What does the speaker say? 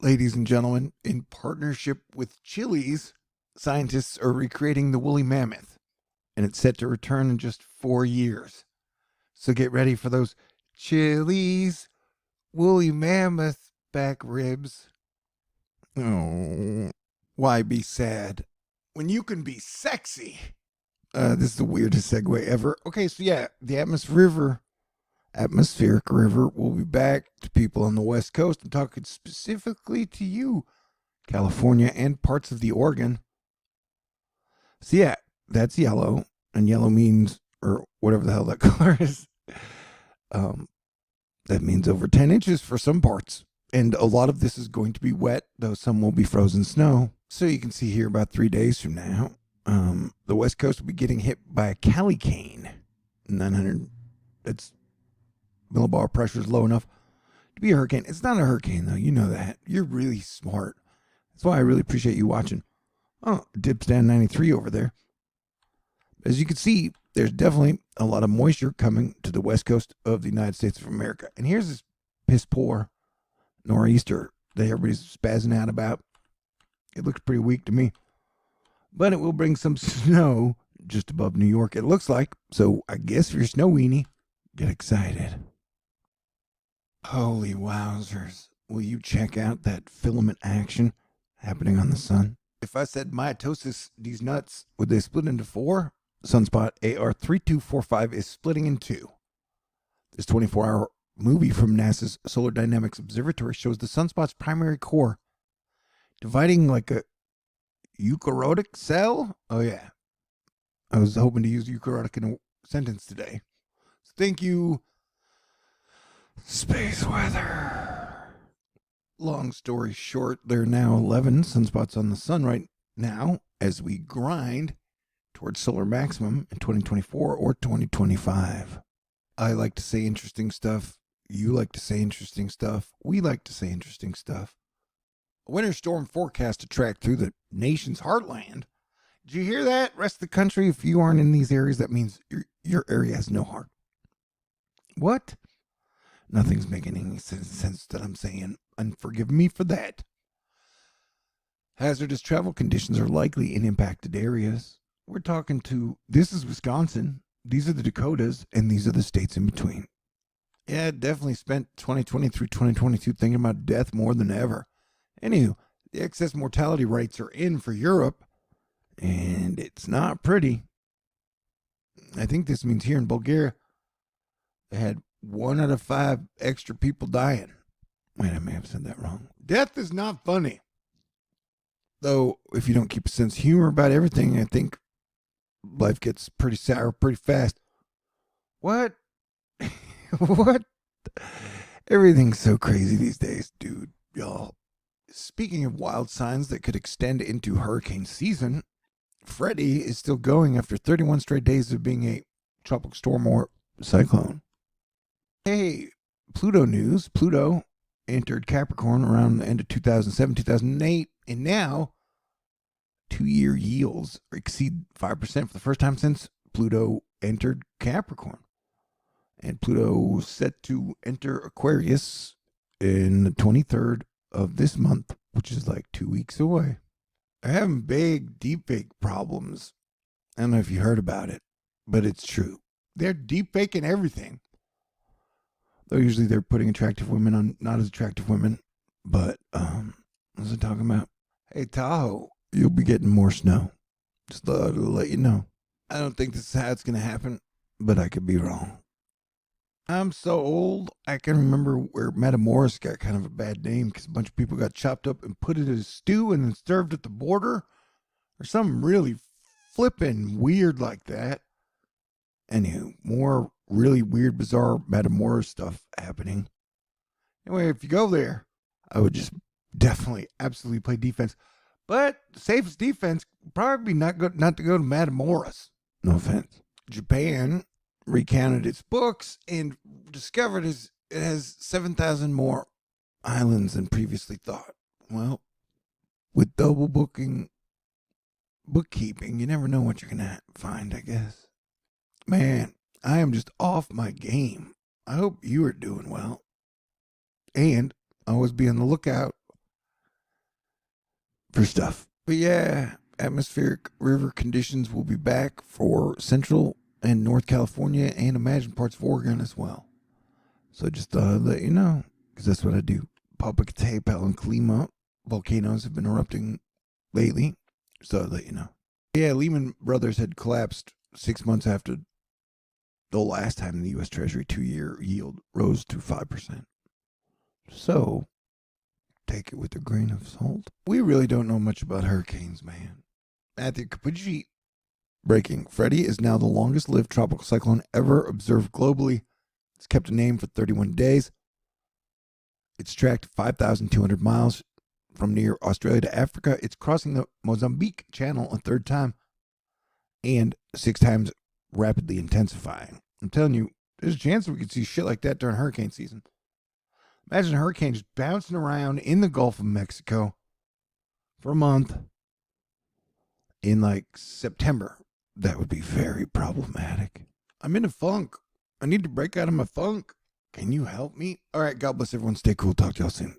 Ladies and gentlemen, in partnership with Chili's, scientists are recreating the woolly mammoth, and it's set to return in just 4 years. So get ready for those Chili's woolly mammoth back ribs. Oh, why be sad when you can be sexy? This is the weirdest segue ever. Okay, so yeah, the atmospheric river will be back to people on the West Coast. I'm talking specifically to you, California, and parts of the Oregon. So yeah, that's yellow, and yellow means, or whatever the hell that color is. Um, that means over 10 inches for some parts, and a lot of this is going to be wet, though some will be frozen snow. So you can see here about 3 days from now, the West Coast will be getting hit by a calicane. 900. That's millibar pressure is low enough to be a hurricane. It's not a hurricane though. You know that. You're really smart. That's why I really appreciate you watching. Oh, dips down 93 over there. As you can see, there's definitely a lot of moisture coming to the west coast of the United States of America. And here's this piss poor nor'easter that everybody's spazzing out about. It looks pretty weak to me. But it will bring some snow just above New York, it looks like. So I guess if you're a snow weenie, get excited. Holy wowzers. Will you check out that filament action happening on the sun? If I said mitosis, these nuts, would they split into four? Sunspot AR3245 is splitting in two. This 24-hour movie from NASA's Solar Dynamics Observatory shows the sunspot's primary core dividing like a eukaryotic cell. Oh, yeah. I was hoping to use eukaryotic in a sentence today. So thank you, space weather. Long story short, there are now 11 sunspots on the sun right now as we grind towards solar maximum in 2024 or 2025. I like to say interesting stuff. You like to say interesting stuff. We like to say interesting stuff. A winter storm forecast to track through the nation's heartland. Did you hear that? Rest of the country, if you aren't in these areas, that means your area has no heart. What? Nothing's making any sense that I'm saying, and forgive me for that. Hazardous travel conditions are likely in impacted areas. We're talking to, this is Wisconsin, these are the Dakotas, and these are the states in between. Yeah, definitely spent 2020 through 2022 thinking about death more than ever. Anywho, the excess mortality rates are in for Europe, and it's not pretty. I think this means here in Bulgaria, they had 1 out of 5 extra people dying. Wait, I may have said that wrong. Death is not funny. Though, if you don't keep a sense of humor about everything, I think life gets pretty sour pretty fast. What? What? Everything's so crazy these days, dude, y'all. Speaking of wild signs that could extend into hurricane season, Freddie is still going after 31 straight days of being a tropical storm or cyclone. Hey, Pluto news. Pluto entered Capricorn around the end of 2007, 2008, and now 2-year yields exceed 5% for the first time since Pluto entered Capricorn. And Pluto is set to enter Aquarius in the 23rd of this month, which is like 2 weeks away. They're having big deepfake problems. I don't know if you heard about it, but it's true. They're deepfaking everything. Though usually they're putting attractive women on not as attractive women. But, what was I talking about? Hey, Tahoe, you'll be getting more snow. Just to let you know. I don't think this is how it's going to happen, but I could be wrong. I'm so old, I can remember where Matamoros got kind of a bad name because a bunch of people got chopped up and put it in a stew and then served at the border. Or something really flippin' weird like that. Anywho, more really weird, bizarre Matamoros stuff happening. Anyway, if you go there, I would just definitely, absolutely play defense. But the safest defense probably not to go to Matamoros. No offense. Japan recounted its books and discovered it has 7,000 more islands than previously thought. Well, with double bookkeeping, you never know what you're going to find, I guess. Man, I am just off my game. I hope you are doing well. And always be on the lookout for stuff. But yeah, atmospheric river conditions will be back for Central and North California and imagine parts of Oregon as well. So just let you know, because that's what I do. Popocatépetl and Colima volcanoes have been erupting lately, so I'll let you know. Yeah, Lehman Brothers had collapsed 6 months after the last time the U.S. Treasury 2-year yield rose to 5%. So take it with a grain of salt. We really don't know much about hurricanes, man. Matthew Capucci breaking. Freddie is now the longest lived tropical cyclone ever observed globally. It's kept a name for 31 days. It's tracked 5,200 miles from near Australia to Africa. It's crossing the Mozambique Channel a third time and 6 times rapidly intensifying. I'm telling you, there's a chance we could see shit like that during hurricane season. Imagine a hurricane just bouncing around in the Gulf of Mexico for a month in like September. That would be very problematic. I'm in a funk. I need to break out of my funk. Can you help me? All right, God bless everyone. Stay cool. Talk to y'all soon.